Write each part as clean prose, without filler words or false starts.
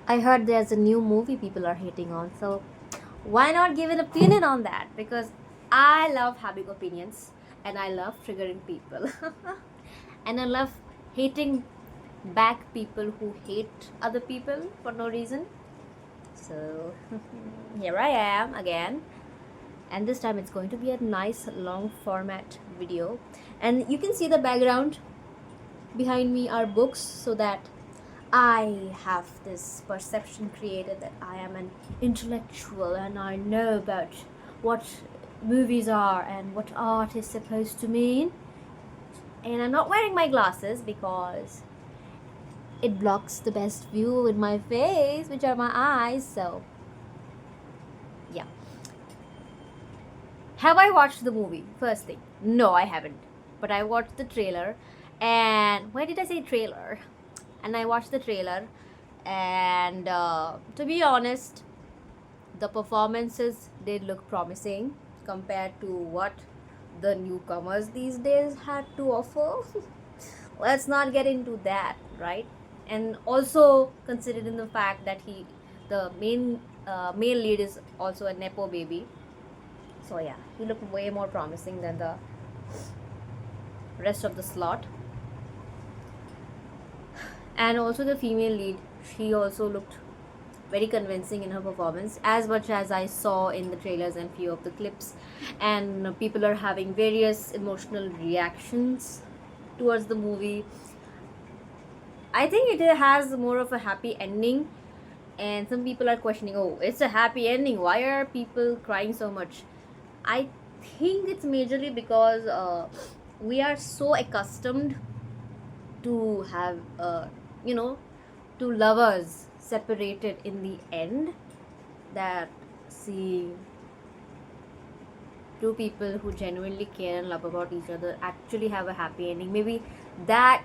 I heard there's a new movie people are hating on, so why not give an opinion on that? Because I love having opinions and I love triggering people. And I love hating back people who hate other people for no reason. So here I am again, and this time it's going to be a nice long format video. And you can see the background behind me are books, so that I have this perception created that I am an intellectual and I know about what movies are and what art is supposed to mean. And I'm not wearing my glasses because it blocks the best view in my face, which are my eyes. So, yeah. Have I watched the movie? First thing, no, I haven't. But I watched the trailer. And why did I say trailer? And I watched the trailer, and to be honest, the performances did look promising compared to what the newcomers these days had to offer. Let's not get into that, right? And also considering the fact that the main male lead is also a nepo baby, so yeah, he looked way more promising than the rest of the slot. And also the female lead, she also looked very convincing in her performance, as much as I saw in the trailers and few of the clips. And people are having various emotional reactions towards the movie. I think it has more of a happy ending, and some people are questioning, oh, it's a happy ending, why are people crying so much? I think it's majorly because we are so accustomed to have you know two lovers separated in the end, that seeing two people who genuinely care and love about each other actually have a happy ending, maybe that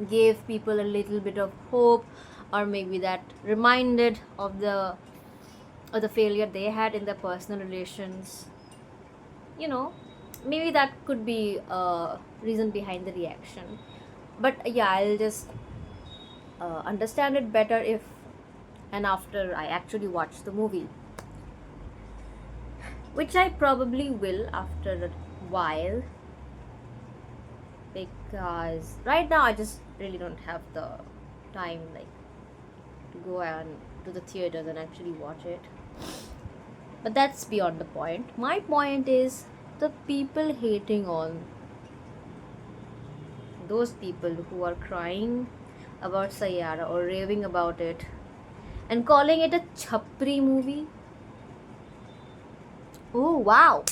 gave people a little bit of hope, or maybe that reminded of the failure they had in their personal relations. you know Maybe that could be a reason behind the reaction. But yeah, I'll just understand it better if and after I actually watch the movie, which I probably will after a while, because right now I just really don't have the time, like, to go and to the theaters and actually watch it. But that's beyond the point. My point is the people hating on those people who are crying about Sayara or raving about it and calling it a chapri movie. Oh wow!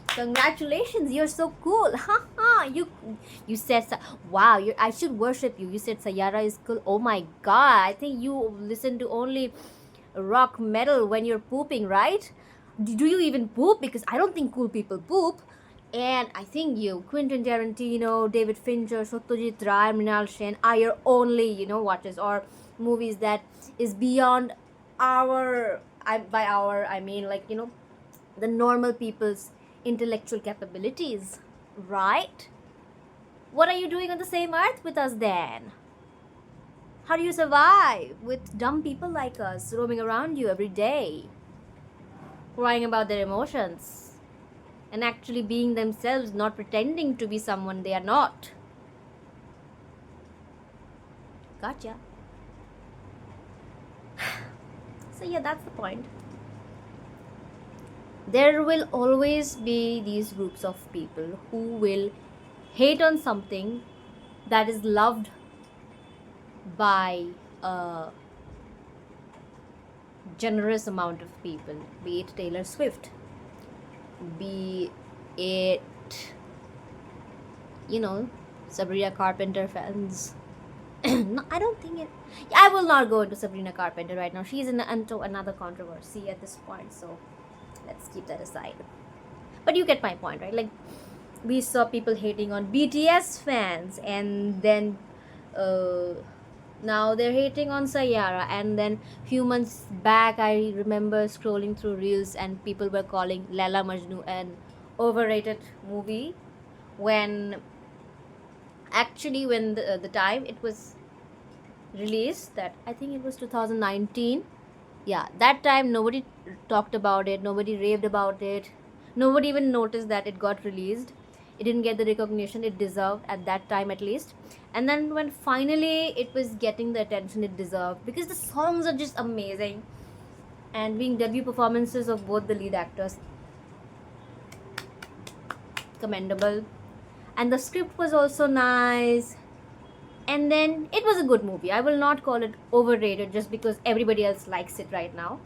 Congratulations, you're so cool. Haha, you said wow, I should worship you. You said Sayara is cool. Oh my god, I think you listen to only rock metal when you're pooping, right? Do you even poop? Because I don't think cool people poop. And I think you, Quentin Tarantino, David Fincher, Satyajit Ray, Mrinal Sen are your only, watches or movies that is beyond our, by our, I mean, like, the normal people's intellectual capabilities, right? What are you doing on the same earth with us then? How do you survive with dumb people like us roaming around you every day, crying about their emotions, and actually being themselves, not pretending to be someone they are not? Gotcha. So, yeah, that's the point. There will always be these groups of people who will hate on something that is loved by a generous amount of people, be it Taylor Swift, be it, Sabrina Carpenter fans. No, I don't think it. I will not go into Sabrina Carpenter right now. She's into another controversy at this point, so let's keep that aside. But you get my point, right? Like, we saw people hating on BTS fans, and then now they're hating on Sayara. And then few months back, I remember scrolling through reels, and people were calling Laila Majnu an overrated movie, when actually, when the time it was released, that I think it was 2019. Yeah, that time nobody talked about it, nobody raved about it, nobody even noticed that it got released. It didn't get the recognition it deserved at that time, at least. And then when finally it was getting the attention it deserved, because the songs are just amazing, and being debut performances of both the lead actors, commendable. And the script was also nice, and then it was a good movie. I will not call it overrated just because everybody else likes it right now.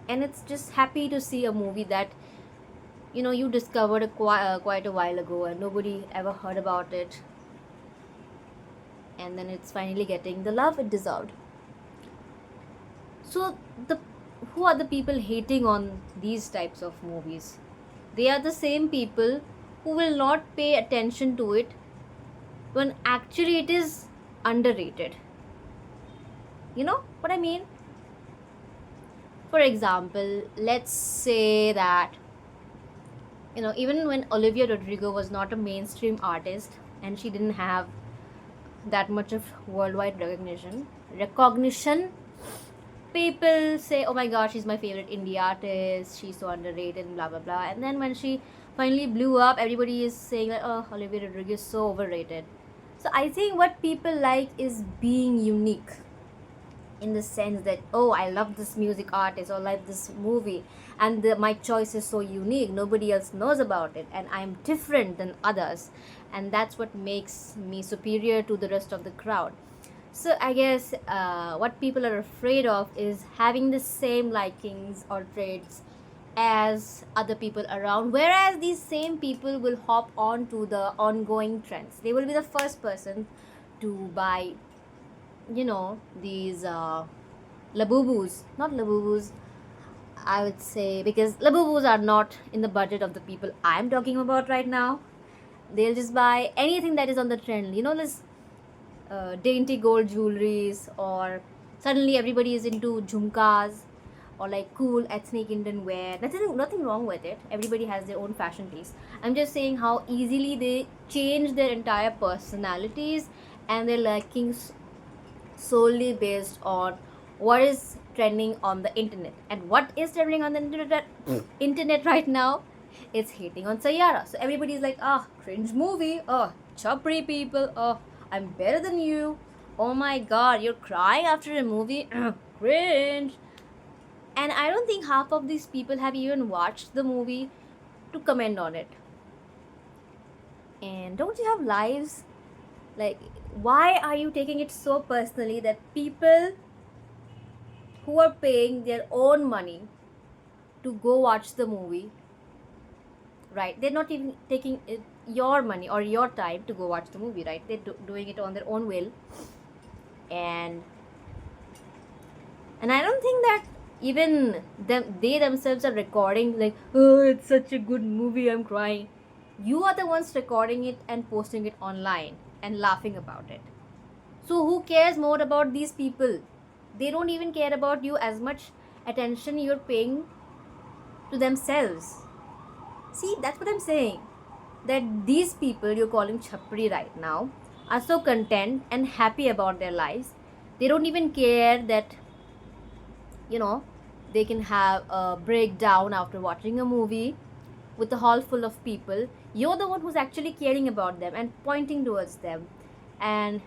And it's just happy to see a movie that you discovered quite a while ago and nobody ever heard about it, and then it's finally getting the love it deserved. So the who are the people hating on these types of movies? They are the same people who will not pay attention to it when actually it is underrated. You know what I mean? For example, let's say that even when Olivia Rodrigo was not a mainstream artist and she didn't have that much of worldwide recognition, people say, oh my gosh, she's my favorite indie artist, she's so underrated and blah blah blah. And then when she finally blew up, everybody is saying that, oh, Olivia Rodrigo is so overrated. So I think what people like is being unique, in the sense that, oh, I love this music artist or like this movie, and my choice is so unique, nobody else knows about it, and I'm different than others, and that's what makes me superior to the rest of the crowd. So I guess what people are afraid of is having the same likings or traits as other people around, whereas these same people will hop on to the ongoing trends. They will be the first person to buy these labubus, not labubus, I would say, because labubus are not in the budget of the people I'm talking about right now. They'll just buy anything that is on the trend, this dainty gold jewelries, or suddenly everybody is into jhumkas, or like cool ethnic Indian wear. Nothing wrong with it, everybody has their own fashion taste. I'm just saying how easily they change their entire personalities and their likings solely based on what is trending on the internet. And what is trending on the internet right now? It's hating on Sayara. So everybody's like, oh, cringe movie, oh, chopri people, oh, I'm better than you, oh my god, you're crying after a movie, cringe. And I don't think half of these people have even watched the movie to comment on it. And don't you have lives? Like, why are you taking it so personally that people who are paying their own money to go watch the movie, right? They're not even taking your money or your time to go watch the movie, right? They're doing it on their own will. And I don't think that even they themselves are recording like, oh, it's such a good movie, I'm crying. You are the ones recording it and posting it online and laughing about it. So who cares more about these people? They don't even care about you as much attention you're paying to themselves. See, that's what I'm saying. That these people you're calling chapri right now are so content and happy about their lives. They don't even care that, they can have a breakdown after watching a movie with a hall full of people. You're the one who's actually caring about them and pointing towards them and,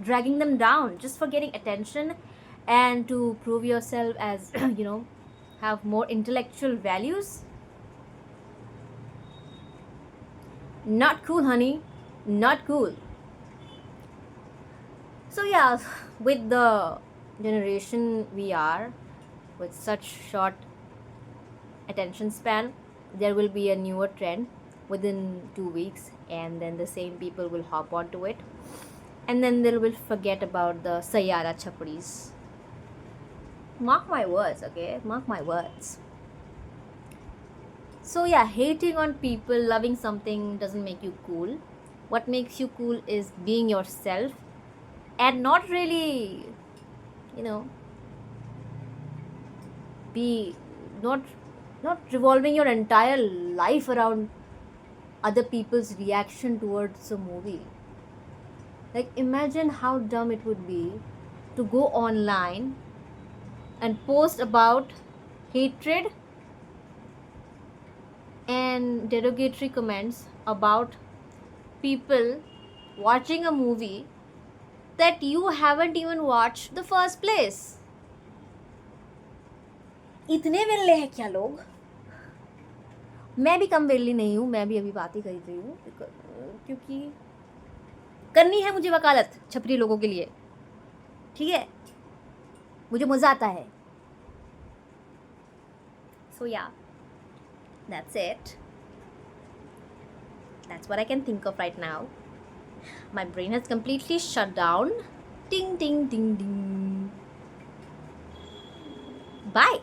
dragging them down just for getting attention and to prove yourself as, have more intellectual values. Not cool, honey. Not cool. So, yeah, with the generation we are, with such short attention span, there will be a newer trend within 2 weeks, and then the same people will hop onto it, and then they will forget about the Sayara Chapris. Mark my words, okay? Mark my words. So yeah, hating on people, loving something doesn't make you cool. What makes you cool is being yourself and not really, be not revolving your entire life around other people's reaction towards a movie. Like, imagine how dumb it would be to go online and post about hatred and derogatory comments about people watching a movie that you haven't even watched the first place. इतने वेल्ले हैं क्या लोग? मैं भी कम वेल्ली नहीं हूँ, मैं भी अभी बात ही कर रही हूँ क्योंकि करनी है मुझे वकालत छपरी लोगों के लिए, ठीक है? मुझे मज़ा आता है. So yeah, that's it. That's what I can think of right now. My brain has completely shut down. Ding, ding, ding, ding. Bye.